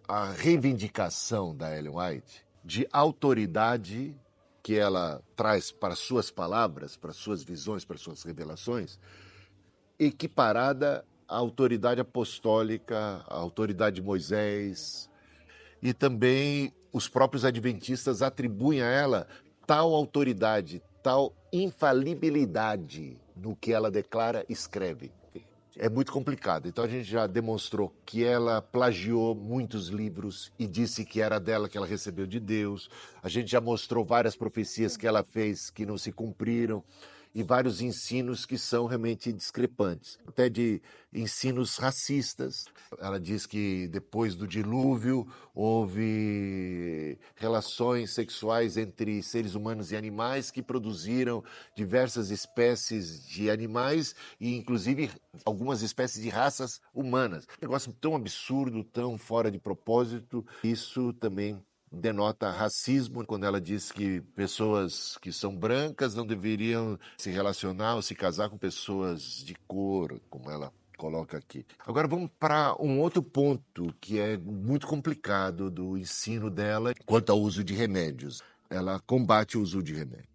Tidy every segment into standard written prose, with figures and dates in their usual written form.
a reivindicação da Ellen White de autoridade que ela traz para suas palavras, para suas visões, para suas revelações, equiparada à autoridade apostólica, à autoridade de Moisés. E também os próprios adventistas atribuem a ela tal autoridade, tal infalibilidade no que ela declara e escreve. É muito complicado. Então a gente já demonstrou que ela plagiou muitos livros e disse que era dela que ela recebeu de Deus. A gente já mostrou várias profecias que ela fez que não se cumpriram e vários ensinos que são realmente discrepantes, até de ensinos racistas. Ela diz que depois do dilúvio houve relações sexuais entre seres humanos e animais que produziram diversas espécies de animais e inclusive algumas espécies de raças humanas. Um negócio tão absurdo, tão fora de propósito. Isso também denota racismo quando ela diz que pessoas que são brancas não deveriam se relacionar ou se casar com pessoas de cor, como ela coloca aqui. Agora vamos para um outro ponto que é muito complicado do ensino dela quanto ao uso de remédios. Ela combate o uso de remédios.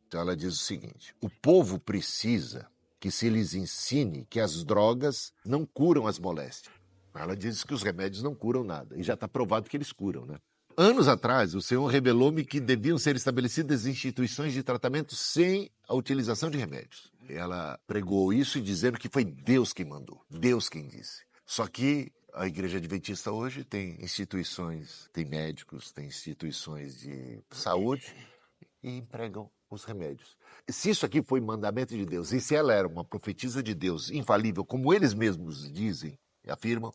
Então ela diz o seguinte: o povo precisa que se lhes ensine que as drogas não curam as moléstias. Ela diz que os remédios não curam nada, e já está provado que eles curam, né? Anos atrás, o Senhor revelou-me que deviam ser estabelecidas instituições de tratamento sem a utilização de remédios. Ela pregou isso dizendo que foi Deus quem mandou, Deus quem disse. Só que a Igreja Adventista hoje tem instituições, tem médicos, tem instituições de saúde e empregam os remédios. Se isso aqui foi mandamento de Deus, e se ela era uma profetisa de Deus infalível, como eles mesmos dizem, afirmam,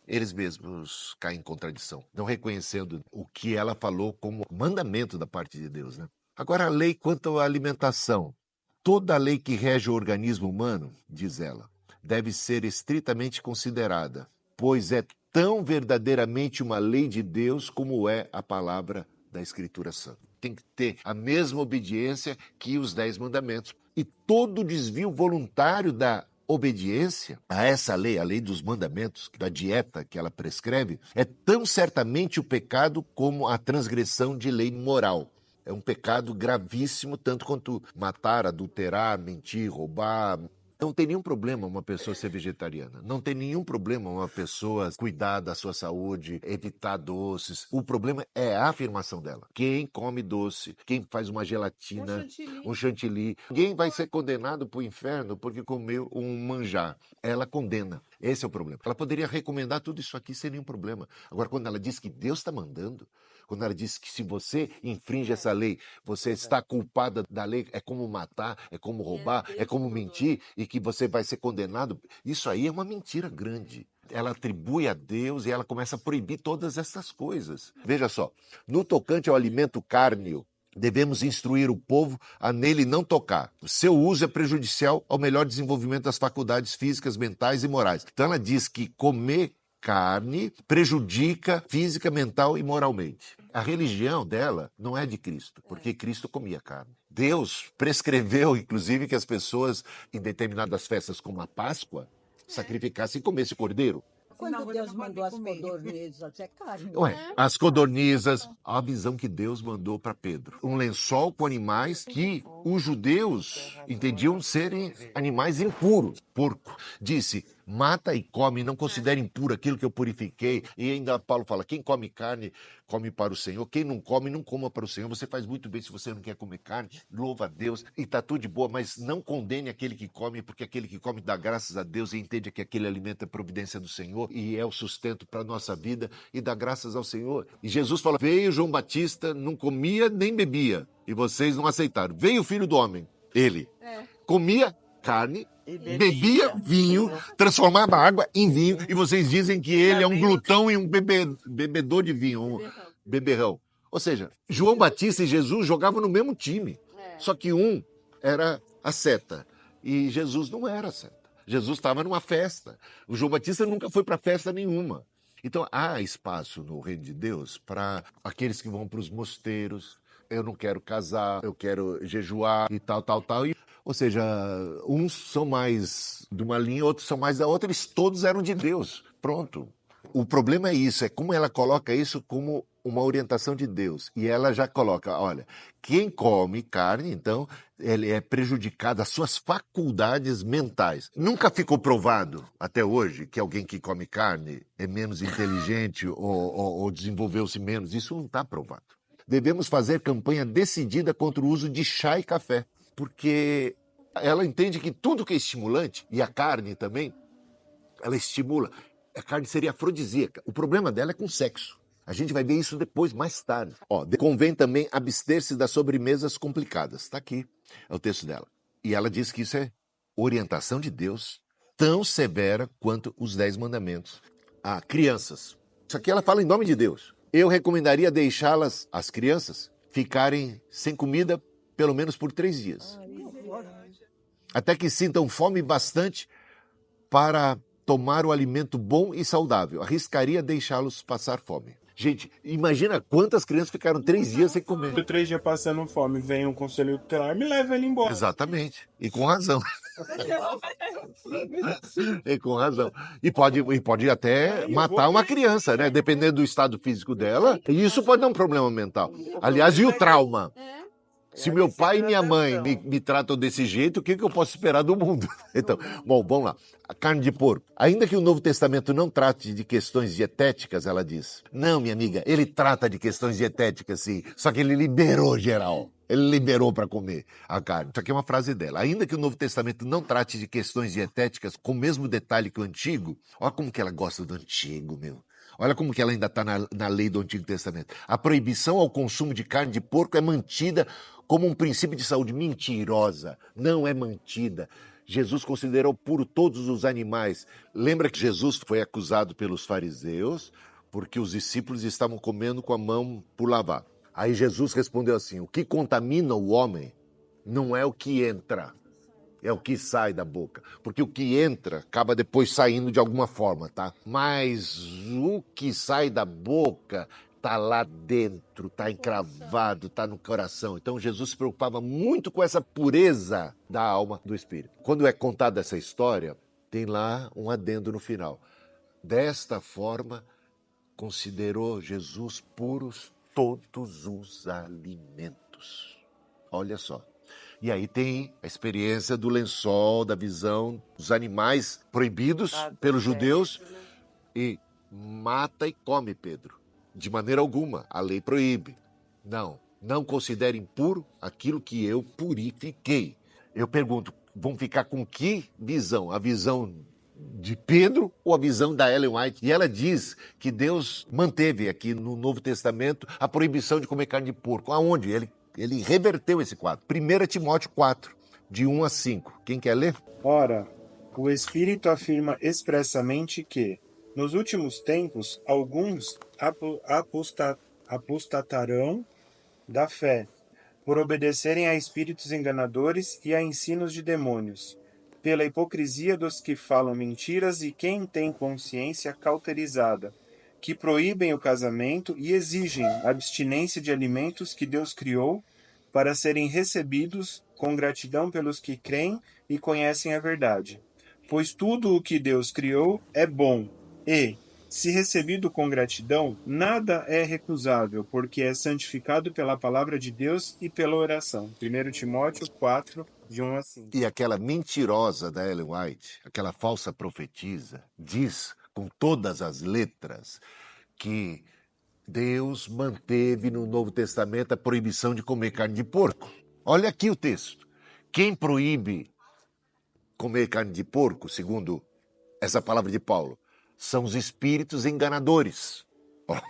eles mesmos caem em contradição, não reconhecendo o que ela falou como mandamento da parte de Deus, né? Agora, a lei quanto à alimentação. Toda lei que rege o organismo humano, diz ela, deve ser estritamente considerada, pois é tão verdadeiramente uma lei de Deus como é a palavra da Escritura Santa. Tem que ter a mesma obediência que os 10 mandamentos. E todo desvio voluntário da obediência a essa lei, a lei dos mandamentos, da dieta que ela prescreve, é tão certamente o pecado como a transgressão de lei moral. É um pecado gravíssimo, tanto quanto matar, adulterar, mentir, roubar. Não tem nenhum problema uma pessoa ser vegetariana. Não tem nenhum problema uma pessoa cuidar da sua saúde, evitar doces. O problema é a afirmação dela. Quem come doce, quem faz uma gelatina, um chantilly, ninguém vai ser condenado para o inferno porque comeu um manjar. Ela condena. Esse é o problema. Ela poderia recomendar tudo isso aqui sem nenhum problema. Agora, quando ela diz que Deus está mandando, quando ela diz que se você infringe essa lei, você está culpada da lei, é como matar, é como roubar, é como mentir, e que você vai ser condenado, isso aí é uma mentira grande. Ela atribui a Deus e ela começa a proibir todas essas coisas. Veja só, no tocante ao alimento cárneo, devemos instruir o povo a nele não tocar. O seu uso é prejudicial ao melhor desenvolvimento das faculdades físicas, mentais e morais. Então ela diz que comer carne prejudica física, mental e moralmente. A religião dela não é de Cristo, porque Cristo comia carne. Deus prescreveu, inclusive, que as pessoas, em determinadas festas como a Páscoa, sacrificassem e comessem cordeiro. Quando Deus mandou as codornizes, até carne. As codornizas, a visão que Deus mandou para Pedro. Um lençol com animais que os judeus entendiam serem animais impuros. Porco. Disse, mata e come, não considere impuro aquilo que eu purifiquei. E ainda Paulo fala, quem come carne, come para o Senhor. Quem não come, não coma para o Senhor. Você faz muito bem se você não quer comer carne. Louva a Deus e está tudo de boa, mas não condene aquele que come, porque aquele que come dá graças a Deus e entende que aquele alimento é providência do Senhor e é o sustento para a nossa vida e dá graças ao Senhor. E Jesus fala, veio João Batista, não comia nem bebia e vocês não aceitaram. Veio o Filho do Homem, ele comia carne, bebia vinho, transformava água em vinho, e vocês dizem que ele é um glutão e um bebedor de vinho, um beberrão. Ou seja, João Batista e Jesus jogavam no mesmo time, só que um era a seta e Jesus não era a seta. Jesus estava numa festa. O João Batista nunca foi para festa nenhuma. Então há espaço no reino de Deus para aqueles que vão para os mosteiros. Eu não quero casar, eu quero jejuar e tal. Ou seja, uns são mais de uma linha, outros são mais da outra, eles todos eram de Deus. Pronto. O problema é isso, é como ela coloca isso como uma orientação de Deus. E ela já coloca, olha, quem come carne, então, ele é prejudicado, as suas faculdades mentais. Nunca ficou provado, até hoje, que alguém que come carne é menos inteligente ou desenvolveu-se menos. Isso não está provado. Devemos fazer campanha decidida contra o uso de chá e café, porque ela entende que tudo que é estimulante, e a carne também, ela estimula. A carne seria afrodisíaca. O problema dela é com sexo. A gente vai ver isso depois, mais tarde. Convém também abster-se das sobremesas complicadas. Está aqui, é o texto dela. E ela diz que isso é orientação de Deus, tão severa quanto os 10 mandamentos. Crianças. Isso aqui ela fala em nome de Deus. Eu recomendaria deixá-las, as crianças, ficarem sem comida pelo menos por 3 dias. Até que sintam fome bastante para tomar o alimento bom e saudável. Arriscaria deixá-los passar fome. Gente, imagina quantas crianças ficaram 3 dias sem comer. Se 3 dias passando fome, vem um conselho tutelar, me leva ele embora. Exatamente. E com razão. E com razão. E pode até matar uma criança, né? Dependendo do estado físico dela. E isso pode dar um problema mental. Aliás, e o trauma? Se meu pai e minha mãe me tratam desse jeito, o que eu posso esperar do mundo? Então, bom, vamos lá. A carne de porco. Ainda que o Novo Testamento não trate de questões dietéticas, ela diz. Não, minha amiga, ele trata de questões dietéticas, sim. Só que ele liberou geral. Ele liberou para comer a carne. Isso aqui é uma frase dela. Ainda que o Novo Testamento não trate de questões dietéticas com o mesmo detalhe que o Antigo, olha como que ela gosta do Antigo, meu. Olha como que ela ainda está na lei do Antigo Testamento. A proibição ao consumo de carne de porco é mantida como um princípio de saúde. Mentirosa. Não é mantida. Jesus considerou puro todos os animais. Lembra que Jesus foi acusado pelos fariseus porque os discípulos estavam comendo com a mão por lavar. Aí Jesus respondeu assim, o que contamina o homem não é o que entra, é o que sai da boca. Porque o que entra acaba depois saindo de alguma forma, tá? Mas o que sai da boca tá lá dentro, tá encravado, tá no coração. Então Jesus se preocupava muito com essa pureza da alma, do espírito. Quando é contada essa história, tem lá um adendo no final. Desta forma, considerou Jesus puros todos os alimentos. Olha só. E aí tem a experiência do lençol, da visão dos animais proibidos pelos judeus e mata e come, Pedro. De maneira alguma, a lei proíbe. Não considere impuro aquilo que eu purifiquei. Eu pergunto, vão ficar com que visão? A visão de Pedro ou a visão da Ellen White? E ela diz que Deus manteve aqui no Novo Testamento a proibição de comer carne de porco. Aonde? Ele reverteu esse quadro. 1 Timóteo 4, de 1 a 5. Quem quer ler? Ora, o Espírito afirma expressamente que, nos últimos tempos, alguns apostatarão da fé, por obedecerem a espíritos enganadores e a ensinos de demônios, pela hipocrisia dos que falam mentiras e quem tem consciência cauterizada, que proíbem o casamento e exigem a abstinência de alimentos que Deus criou para serem recebidos com gratidão pelos que creem e conhecem a verdade. Pois tudo o que Deus criou é bom e, se recebido com gratidão, nada é recusável, porque é santificado pela palavra de Deus e pela oração. 1 Timóteo 4, de 1 a 5. E aquela mentirosa da Ellen White, aquela falsa profetisa, diz com todas as letras que Deus manteve no Novo Testamento a proibição de comer carne de porco. Olha aqui o texto. Quem proíbe comer carne de porco, segundo essa palavra de Paulo, são os espíritos enganadores.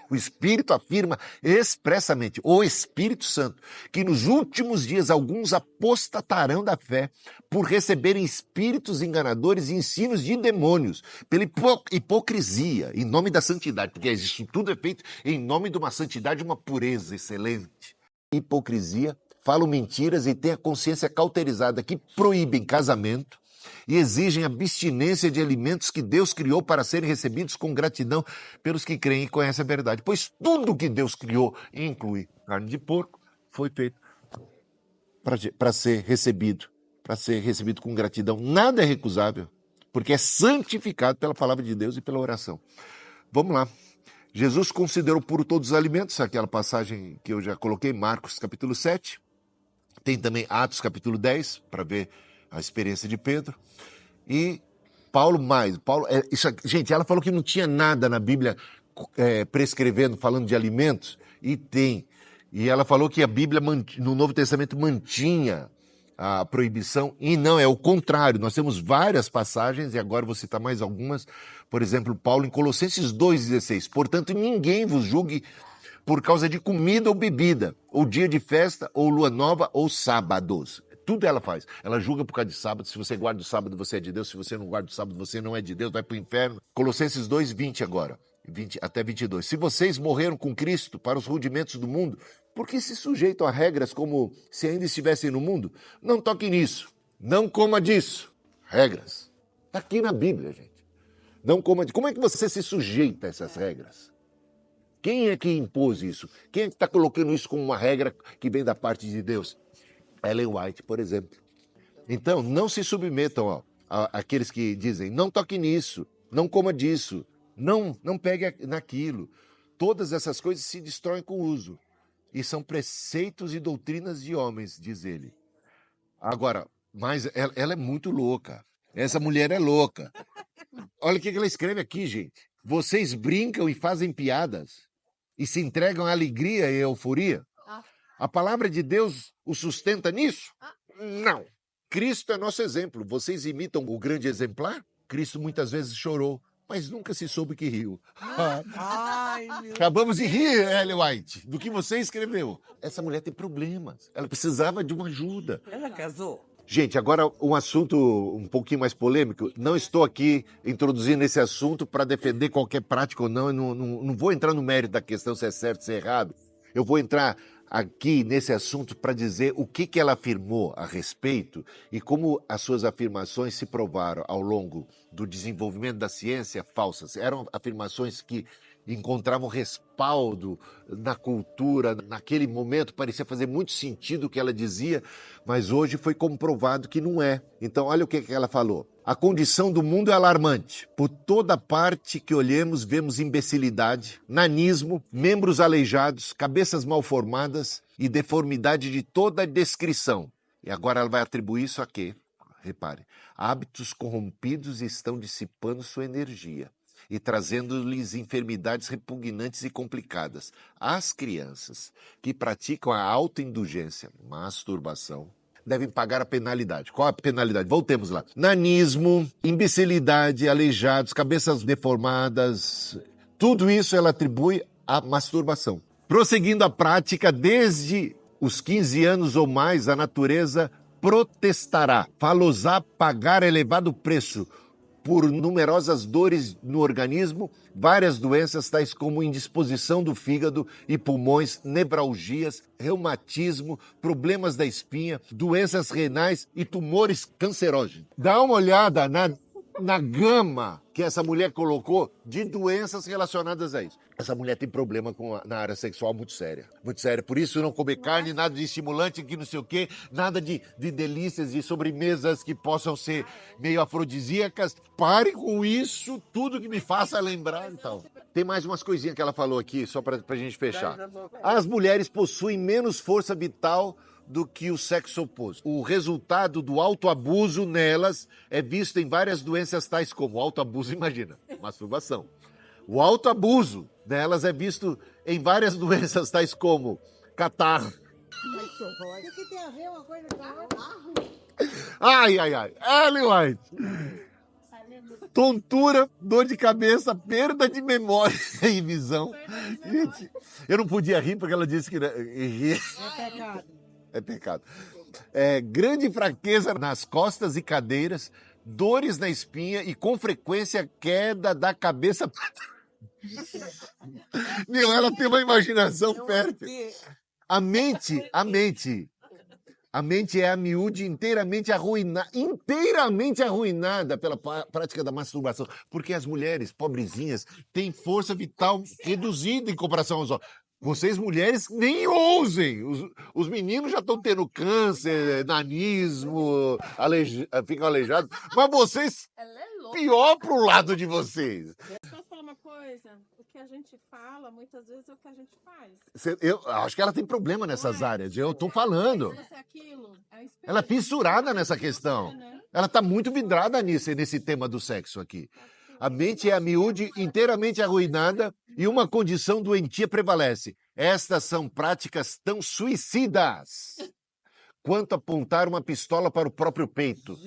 O Espírito afirma expressamente, o Espírito Santo, que nos últimos dias alguns apostatarão da fé por receberem espíritos enganadores e ensinos de demônios, pela hipocrisia, em nome da santidade, porque isso tudo é feito em nome de uma santidade, uma pureza excelente. Hipocrisia, falam mentiras e têm a consciência cauterizada, que proíbem casamento, e exigem abstinência de alimentos que Deus criou para serem recebidos com gratidão pelos que creem e conhecem a verdade. Pois tudo que Deus criou, inclui carne de porco, foi feito para ser recebido com gratidão. Nada é recusável, porque é santificado pela palavra de Deus e pela oração. Vamos lá. Jesus considerou puro todos os alimentos, aquela passagem que eu já coloquei, Marcos capítulo 7. Tem também Atos capítulo 10, para ver a experiência de Pedro. E Paulo, gente, ela falou que não tinha nada na Bíblia prescrevendo, falando de alimentos, e tem. E ela falou que a Bíblia, no Novo Testamento, mantinha a proibição, e não, é o contrário. Nós temos várias passagens, e agora vou citar mais algumas. Por exemplo, Paulo em Colossenses 2,16. Portanto, ninguém vos julgue por causa de comida ou bebida, ou dia de festa, ou lua nova, ou sábados. Tudo ela faz. Ela julga por causa de sábado. Se você guarda o sábado, você é de Deus. Se você não guarda o sábado, você não é de Deus. Vai para o inferno. Colossenses 2:20 agora. 20 até 22. Se vocês morreram com Cristo para os rudimentos do mundo, por que se sujeitam a regras como se ainda estivessem no mundo? Não toque nisso. Não coma disso. Regras. Está aqui na Bíblia, gente. Não coma disso. Como é que você se sujeita a essas regras? Quem é que impôs isso? Quem é que está colocando isso como uma regra que vem da parte de Deus? Ellen White, por exemplo. Então, não se submetam àqueles que dizem, não toque nisso, não coma disso, não pegue naquilo. Todas essas coisas se destroem com o uso. E são preceitos e doutrinas de homens, diz ele. Agora, mas ela é muito louca. Essa mulher é louca. Olha o que ela escreve aqui, gente. Vocês brincam e fazem piadas e se entregam à alegria e à euforia. A palavra de Deus o sustenta nisso? Não. Cristo é nosso exemplo. Vocês imitam o grande exemplar? Cristo muitas vezes chorou, mas nunca se soube que riu. Acabamos de rir, Ellen White, do que você escreveu. Essa mulher tem problemas. Ela precisava de uma ajuda. Ela casou? Gente, agora um assunto um pouquinho mais polêmico. Não estou aqui introduzindo esse assunto para defender qualquer prática ou não. Não vou entrar no mérito da questão se é certo, se é errado. Eu vou entrar aqui nesse assunto para dizer o que ela afirmou a respeito e como as suas afirmações se provaram ao longo do desenvolvimento da ciência falsas. Eram afirmações que encontravam respaldo na cultura, naquele momento parecia fazer muito sentido o que ela dizia, mas hoje foi comprovado que não é. Então olha o que ela falou. A condição do mundo é alarmante. Por toda parte que olhemos, vemos imbecilidade, nanismo, membros aleijados, cabeças mal formadas e deformidade de toda a descrição. E agora ela vai atribuir isso a quê? Repare, hábitos corrompidos estão dissipando sua energia e trazendo-lhes enfermidades repugnantes e complicadas. As crianças que praticam a autoindulgência, masturbação, devem pagar a penalidade. Qual a penalidade? Voltemos lá. Nanismo, imbecilidade, aleijados, cabeças deformadas, tudo isso ela atribui à masturbação. Prosseguindo a prática, desde os 15 anos ou mais, a natureza protestará, falosá pagar elevado preço por numerosas dores no organismo, várias doenças tais como indisposição do fígado e pulmões, nevralgias, reumatismo, problemas da espinha, doenças renais e tumores cancerógenos. Dá uma olhada na gama que essa mulher colocou de doenças relacionadas a isso. Essa mulher tem problema na área sexual muito séria. Muito séria. Por isso não comer carne, nada de estimulante, que não sei o quê, nada de delícias, de sobremesas que possam ser meio afrodisíacas. Pare com isso, tudo que me faça lembrar e tal. Tem mais umas coisinhas que ela falou aqui, só pra gente fechar. As mulheres possuem menos força vital do que o sexo oposto. O resultado do autoabuso nelas é visto em várias doenças tais como autoabuso, imagina, masturbação. O autoabuso nelas é visto em várias doenças tais como catarro. O que tem a ver uma coisa com a outra? Ai. Ellen White. Tontura, dor de cabeça, perda de memória e visão. Gente, eu não podia rir porque ela disse que rir É pecado. é pecado. Grande fraqueza nas costas e cadeiras, dores na espinha e, com frequência, queda da cabeça. Meu, ela tem uma imaginação fértil. A mente é a miúde inteiramente arruinada pela prática da masturbação. Porque as mulheres pobrezinhas têm força vital reduzida em comparação aos homens. Vocês, mulheres, nem ousem. Os meninos já estão tendo câncer, nanismo, ficam aleijados. Mas vocês, pior pro lado de vocês. uma coisa? O que a gente fala, muitas vezes, é o que a gente faz. Eu acho que ela tem problema nessas Não é? áreas. Eu tô falando. Isso, aquilo. É espelho. Ela é fissurada nessa questão. Né? Ela está muito vidrada nesse tema do sexo aqui. A mente é a miúde inteiramente arruinada e uma condição doentia prevalece. Estas são práticas tão suicidas quanto apontar uma pistola para o próprio peito.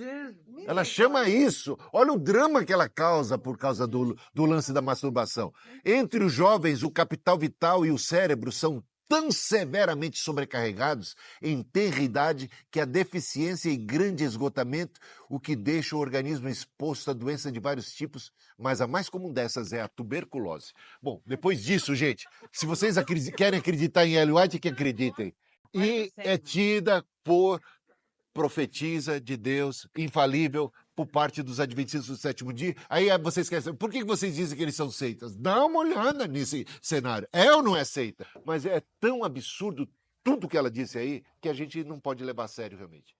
Ela chama isso. Olha o drama que ela causa por causa do lance da masturbação. Entre os jovens, o capital vital e o cérebro são tão severamente sobrecarregados em tenra idade que a deficiência e grande esgotamento, o que deixa o organismo exposto a doenças de vários tipos, mas a mais comum dessas é a tuberculose. Bom, depois disso, gente, se vocês querem acreditar em Ellen White, que acreditem. E é tida por profetisa de Deus, infalível, por parte dos adventistas do sétimo dia. Aí vocês querem saber, por que vocês dizem que eles são seitas? Dá uma olhada nesse cenário. É ou não é seita? Mas é tão absurdo tudo que ela disse aí, que a gente não pode levar a sério realmente.